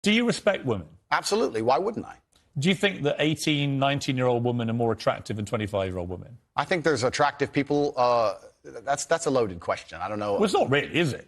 Do you respect women? Absolutely. Why wouldn't I? Do you think that 18, 19-year-old women are more attractive than 25-year-old women? I think there's attractive people. That's a loaded question. I don't know. Well, it's not really, is it?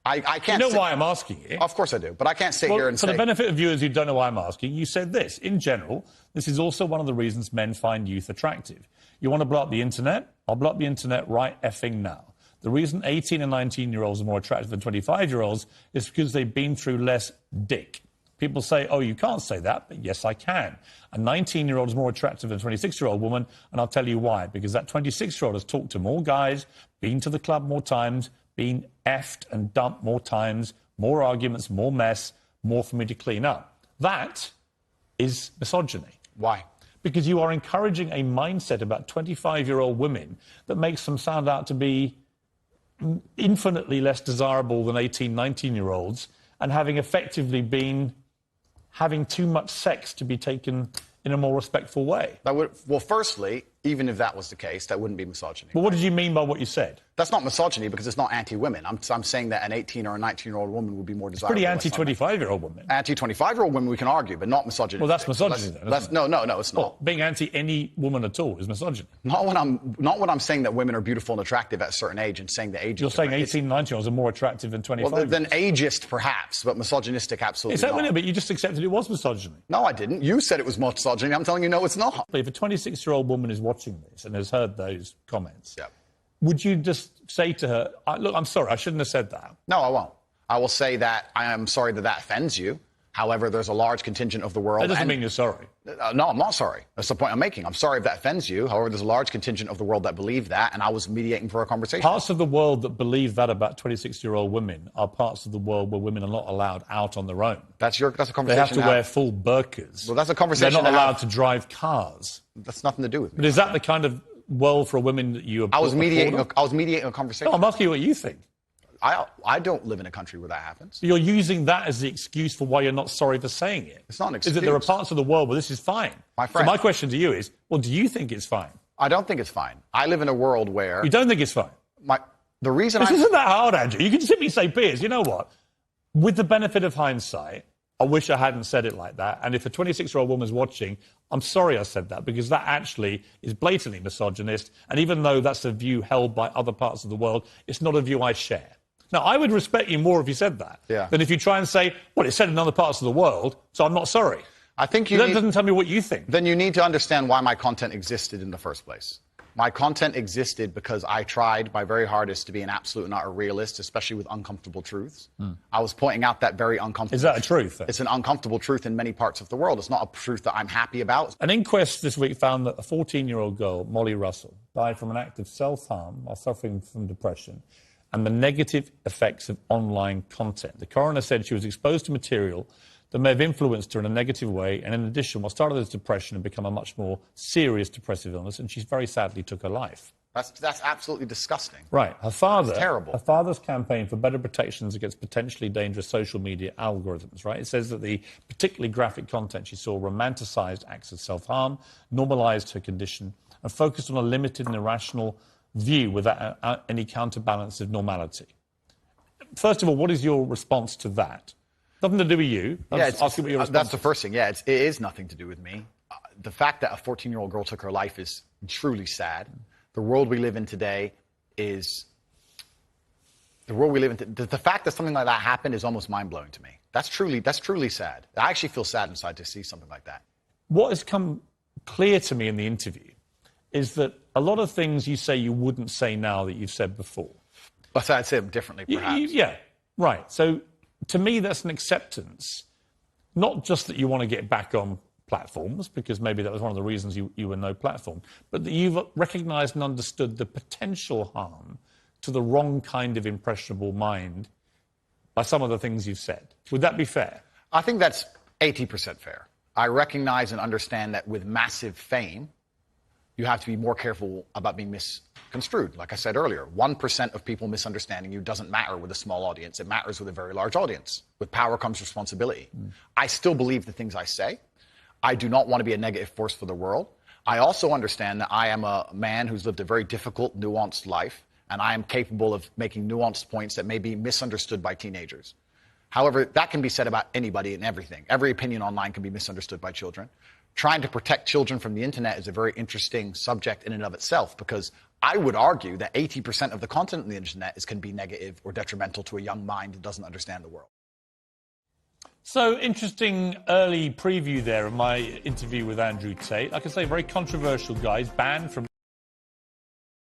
I can't. You know why I'm asking it? Of course I do, but I can't sit here and say... For the benefit benefit of viewers who don't know why I'm asking, you said this. In general, this is also one of the reasons men find youth attractive. You want to blow up the internet? I'll blow up the internet right effing now. The reason 18 and 19-year-olds are more attractive than 25-year-olds is because they've been through less dick. People say, oh, you can't say that, but yes, I can. A 19-year-old is more attractive than a 26-year-old woman, and I'll tell you why. Because that 26-year-old has talked to more guys, been to the club more times, been effed and dumped more times, more arguments, more mess, more for me to clean up. That is misogyny. Why? Because you are encouraging a mindset about 25-year-old women that makes them sound out to be infinitely less desirable than 18, 19-year-olds, and having effectively been having too much sex to be taken in a more respectful way. Well, firstly, even if that was the case, that wouldn't be misogyny. Well, what did you mean by what you said? That's not misogyny because it's not anti-women. I'm saying that an 18 or a 19-year-old woman would be more desirable. It's pretty anti-25-year-old women. Anti-25-year-old women we can argue, but not misogyny. Well, that's misogyny then, isn't it? No, it's not. Well, being anti any woman at all is misogyny. Not when I'm saying that women are beautiful and attractive at a certain age and saying the age. You're saying 18, 19-year-olds are more attractive than 25. Well, than ageist, perhaps, but misogynistic, absolutely. Is that not. But you just accepted it was misogyny. No, I didn't. You said it was misogyny. I'm telling you, no, it's not. If a 26-year-old woman is watching this and has heard those comments, yeah, would you just say to her, look, I'm sorry, I shouldn't have said that? No, I won't. I will say that I am sorry that offends you. However, there's a large contingent of the world... That doesn't mean you're sorry. No, I'm not sorry. That's the point I'm making. I'm sorry if that offends you. However, there's a large contingent of the world that believe that, and I was mediating for a conversation. Parts of the world that believe that about 26-year-old women are parts of the world where women are not allowed out on their own. That's a conversation. They have to wear full burqas. Well, that's a conversation. They're not allowed to drive cars. That's nothing to do with me. But is that the kind of world for women that you... I was mediating a conversation. No, I'm asking you what you think. I don't live in a country where that happens. You're using that as the excuse for why you're not sorry for saying it. It's not an excuse. Is that there are parts of the world where this is fine. My friend. So my question to you is, well, do you think it's fine? I don't think it's fine. I live in a world where... You don't think it's fine? The reason This isn't that hard, Andrew. You can simply say, Piers, you know what? With the benefit of hindsight, I wish I hadn't said it like that. And if a 26-year-old woman's watching, I'm sorry I said that, because that actually is blatantly misogynist. And even though that's a view held by other parts of the world, it's not a view I share. Now, I would respect you more if you said that than if you try and say, well, it's said in other parts of the world, so I'm not sorry. I think that doesn't tell me what you think. Then you need to understand why my content existed in the first place. My content existed because I tried my very hardest to be an absolute and utter realist, especially with uncomfortable truths. I was pointing out that very uncomfortable... Is that a truth, then? It's an uncomfortable truth in many parts of the world. It's not a truth that I'm happy about. An inquest this week found that a 14-year-old girl, Molly Russell, died from an act of self-harm while suffering from depression and the negative effects of online content. The coroner said she was exposed to material that may have influenced her in a negative way, and in addition, what started as depression had become a much more serious depressive illness, and she very sadly took her life. That's absolutely disgusting. Right. Her father... It's terrible. Her father's campaign for better protections against potentially dangerous social media algorithms, right? It says that the particularly graphic content she saw romanticised acts of self-harm, normalised her condition, and focused on a limited and irrational view without any counterbalance of normality. First of all, what is your response to that? Nothing to do with you. That's the first thing. Yeah, it is nothing to do with me. The fact that a 14-year-old girl took her life is truly sad. The world we live in today is... The fact that something like that happened is almost mind-blowing to me. That's truly sad. I actually feel sad inside to see something like that. What has come clear to me in the interview is that a lot of things you say you wouldn't say now that you've said before. But I'd say them differently, perhaps. Yeah, right. So, to me, that's an acceptance, not just that you want to get back on platforms, because maybe that was one of the reasons you were no platform, but that you've recognised and understood the potential harm to the wrong kind of impressionable mind by some of the things you've said. Would that be fair? I think that's 80% fair. I recognise and understand that with massive fame, you have to be more careful about being misconstrued. Like I said earlier, 1% of people misunderstanding you doesn't matter with a small audience. It matters with a very large audience. With power comes responsibility. I still believe the things I say. I do not want to be a negative force for the world. I also understand that I am a man who's lived a very difficult, nuanced life, and I am capable of making nuanced points that may be misunderstood by teenagers. However, that can be said about anybody and everything. Every opinion online can be misunderstood by children. Trying to protect children from the internet is a very interesting subject in and of itself, because I would argue that 80% of the content on the internet can be negative or detrimental to a young mind that doesn't understand the world. So, interesting early preview there of my interview with Andrew Tate. Like I say, very controversial guy. He's banned from